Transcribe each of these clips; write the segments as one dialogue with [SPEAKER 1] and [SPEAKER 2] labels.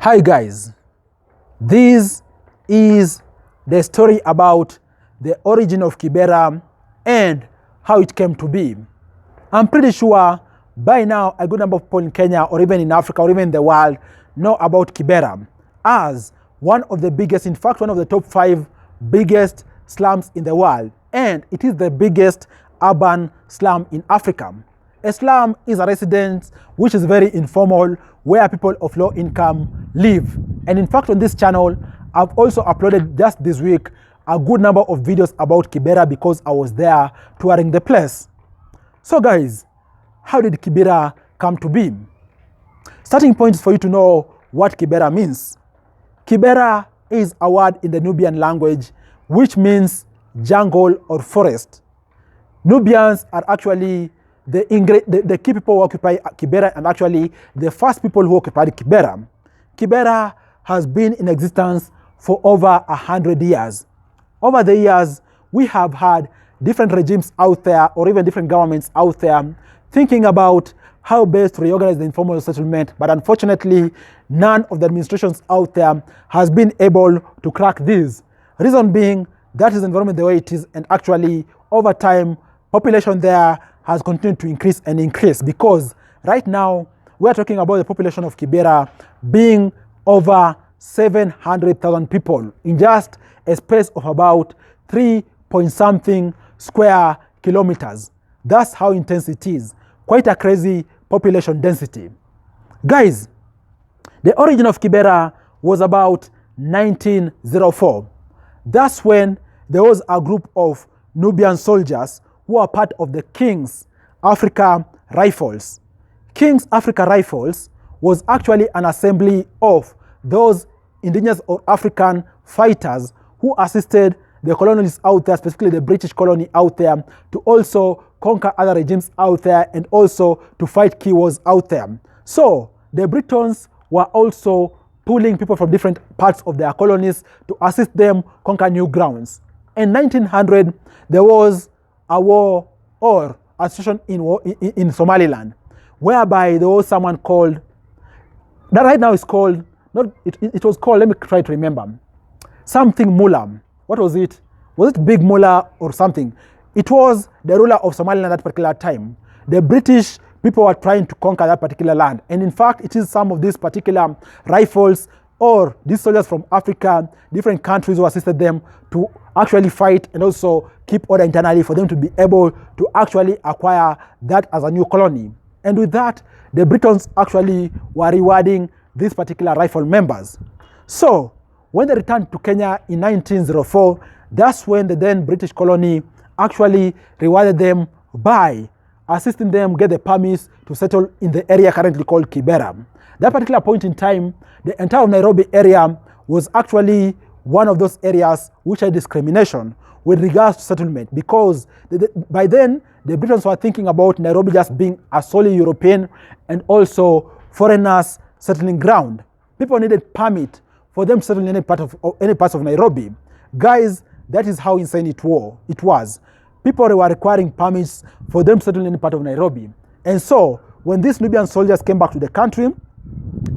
[SPEAKER 1] Hi guys, this is the story about the origin of KIBERA and how it came to be. I'm pretty sure by now a good number of people in Kenya or even in Africa or even in the world know about KIBERA as one of the biggest, in fact one of the top 5 biggest slums in the world, and it is the biggest urban slum in Africa. A slum is a residence which is very informal, where people of low income live. And in fact, on this channel, I've also uploaded just this week a good number of videos about KIBERA because I was there touring the place. So guys, how did KIBERA come to be? Starting point is for you to know what KIBERA means. KIBERA is a word in the Nubian language which jungle or forest. Nubians are actually the key people who occupy KIBERA, and actually the first people who occupied KIBERA. KIBERA has been in existence for over 100 years. Over the years, we have had different regimes out there, or even different governments out there, thinking about how best to reorganize the informal settlement, but unfortunately, none of the administrations out there has been able to crack this. Reason being, that is the environment the way it is, and actually, over time, population there has continued to increase and increase, because right now we're talking about the population of KIBERA being over 700,000 people in just a space of about 3-point-something square kilometers. That's how intense it is. Quite a crazy population density. Guys, the origin of KIBERA was about 1904. That's when there was a group of Nubian soldiers who are part of the King's Africa Rifles. King's Africa Rifles was actually an assembly of those indigenous or African fighters who assisted the colonialists out there, specifically the British colony out there, to also conquer other regimes out there and also to fight key wars out there. So the Britons were also pulling people from different parts of their colonies to assist them conquer new grounds. In 1900, there was a war or a situation in Somaliland, whereby there was someone called, that right now is called, it was called, let me try to remember, something Mullah. What was it? Was it Big Mullah or something? It was the ruler of Somaliland at that particular time. The British people were trying to conquer that particular land. And in fact, it is some of these particular rifles or these soldiers from Africa, different countries who assisted them to actually fight and also keep order internally for them to be able to actually acquire that as a new colony. And with that, the Britons actually were rewarding these particular rifle members. So when they returned to Kenya in 1904, that's when the then British colony actually rewarded them by assisting them get the permits to settle in the area currently called KIBERA. That particular point in time, the entire Nairobi area was actually one of those areas which had discrimination with regards to settlement, because by then the Britons were thinking about Nairobi just being a solely European and also foreigners settling ground. People needed permit for them to settle in any parts of Nairobi. Guys, that is how insane it was. People were requiring permits for them to settle in any part of Nairobi. And so when these Nubian soldiers came back to the country,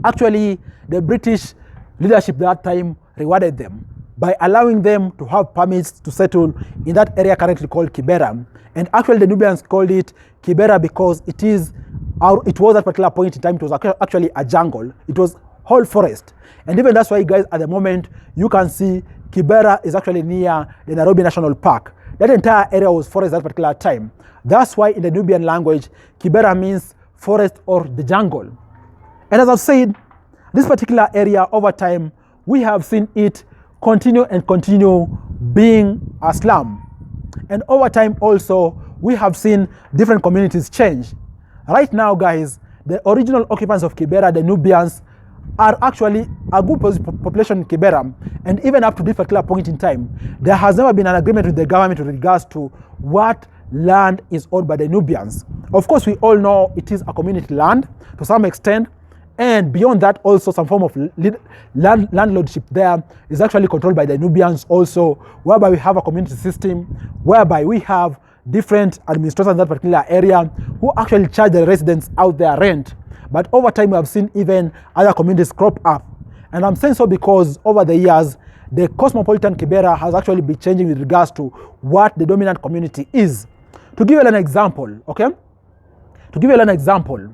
[SPEAKER 1] actually the British leadership that time rewarded them by allowing them to have permits to settle in that area currently called KIBERA. And actually the Nubians called it KIBERA because it was at particular point in time, it was actually a jungle. It was whole forest. And even that's why, guys, at the moment, you can see KIBERA is actually near the Nairobi National Park. That entire area was forest at that particular time. That's why in the Nubian language, KIBERA means forest or the jungle. And as I've said, this particular area over time, we have seen it continue being a slum. And over time also, we have seen different communities change. Right now, guys, the original occupants of KIBERA, the Nubians, are actually a good population in KIBERA. And even up to this particular point in time, there has never been an agreement with the government with regards to what land is owned by the Nubians. Of course, we all know it is a community land to some extent, and beyond that also some form of landlordship there is actually controlled by the Nubians also, whereby we have a community system, whereby we have different administrators in that particular area who actually charge the residents out their rent. But over time, we have seen even other communities crop up. And I'm saying so because over the years, the cosmopolitan Kibera has actually been changing with regards to what the dominant community is. To give you an example, okay? To give you an example,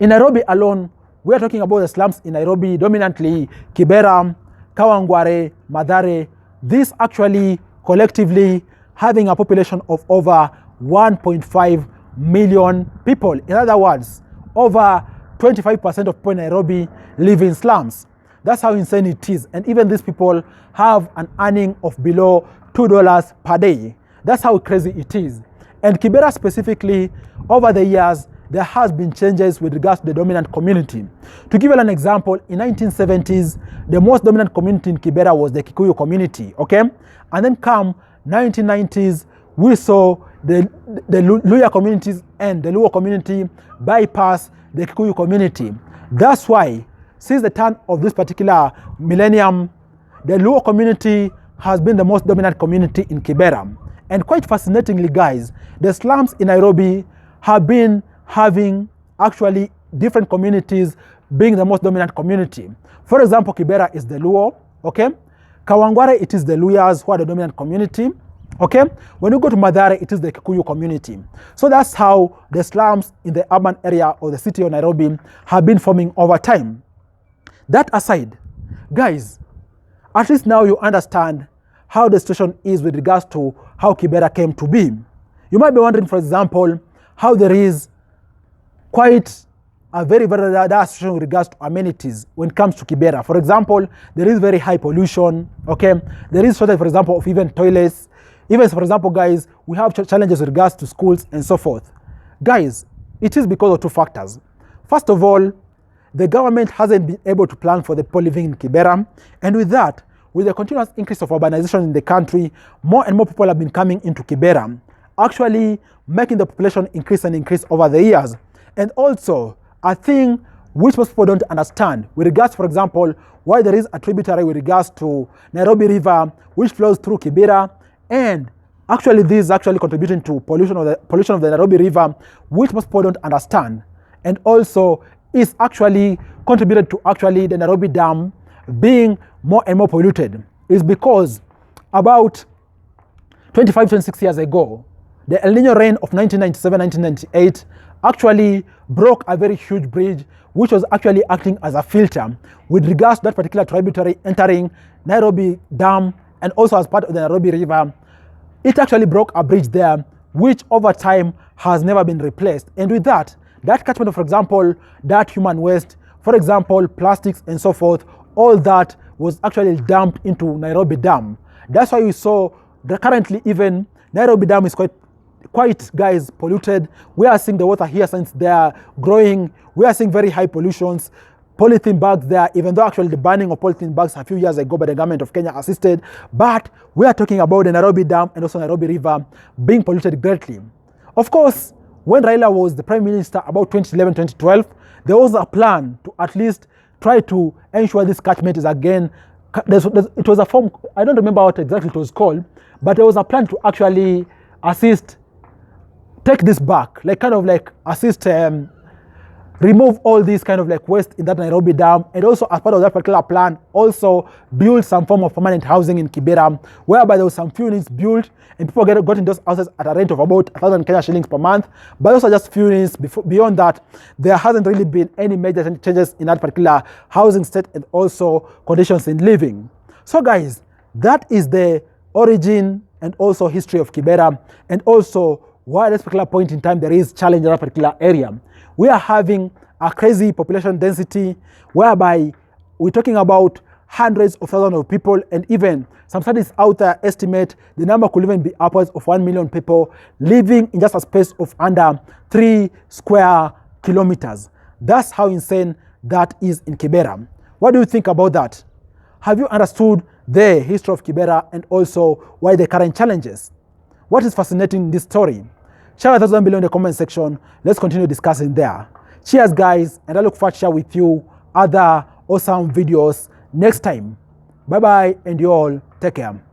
[SPEAKER 1] in Nairobi alone, we are talking about the slums in Nairobi, dominantly Kibera, Kawangware, Mathare. These actually collectively having a population of over 1.5 million people. In other words, over 25% of people in Nairobi live in slums. That's how insane it is. And even these people have an earning of below $2 per day. That's how crazy it is. And Kibera specifically, over the years, there has been changes with regards to the dominant community. To give you an example, in 1970s, the most dominant community in Kibera was the Kikuyu community, okay? And then come 1990s, we saw the Luya communities and the Luo community bypass the Kikuyu community. That's why, since the turn of this particular millennium, the Luo community has been the most dominant community in Kibera. And quite fascinatingly, guys, the slums in Nairobi have been having actually different communities being the most dominant community. For example, Kibera is the Luo, okay? Kawangware, it is the Luyas who are the dominant community, okay? When you go to Mathare, it is the Kikuyu community. So that's how the slums in the urban area of the city of Nairobi have been forming over time. That aside, guys, at least now you understand how the situation is with regards to how Kibera came to be. You might be wondering, for example, how there is quite a very dire situation with regards to amenities when it comes to Kibera. For example, there is very high pollution, okay? There is shortage, for example, of even toilets. Even, for example, guys, we have challenges with regards to schools and so forth. Guys, it is because of two factors. First of all, the government hasn't been able to plan for the people living in Kibera. And with that, with the continuous increase of urbanization in the country, more and more people have been coming into Kibera, actually making the population increase and increase over the years. And also, a thing which most people don't understand with regards, for example, why there is a tributary with regards to Nairobi River, which flows through Kibera, and actually this is actually contributing to pollution of the Nairobi River, which most people don't understand. And also is actually contributed to actually the Nairobi Dam being more and more polluted. Is because about 26 years ago, the El Nino rain of 1997-1998 actually broke a very huge bridge, which was actually acting as a filter with regards to that particular tributary entering Nairobi Dam and also as part of the Nairobi River. It actually broke a bridge there, which over time has never been replaced. And with that, that catchment, for example, that human waste, for example, plastics and so forth, all that was actually dumped into Nairobi Dam. That's why we saw that currently even Nairobi Dam is quite guys polluted. We are seeing the water here since they are growing. We are seeing very high pollutions, polythene bags there, even though actually the banning of polythene bags a few years ago by the government of Kenya assisted. But we are talking about the Nairobi Dam and also Nairobi River being polluted greatly. Of course, when Raila was the Prime Minister about 2011-2012, there was a plan to at least try to ensure this catchment is again, it was a form, I don't remember what exactly it was called, but there was a plan to actually assist, take this back, like kind of like assist, remove all these kind of like waste in that Nairobi Dam, and also as part of that particular plan, also build some form of permanent housing in Kibera, whereby there was some few units built and people got in those houses at a rent of about 1,000 Kenya shillings per month. But also just few units. Beyond that, there hasn't really been any major changes in that particular housing state and also conditions in living. So guys, that is the origin and also history of Kibera, and also why at this particular point in time there is challenge in that particular area. We are having a crazy population density whereby we're talking about hundreds of thousands of people, and even some studies out there estimate the number could even be upwards of 1 million people living in just a space of under 3 square kilometers. That's how insane that is in Kibera. What do you think about that? Have you understood the history of Kibera and also why the current challenges? What is fascinating in this story? Share your thoughts down below in the comment section. Let's continue discussing there. Cheers, guys, and I look forward to share with you other awesome videos next time. Bye-bye, and you all take care.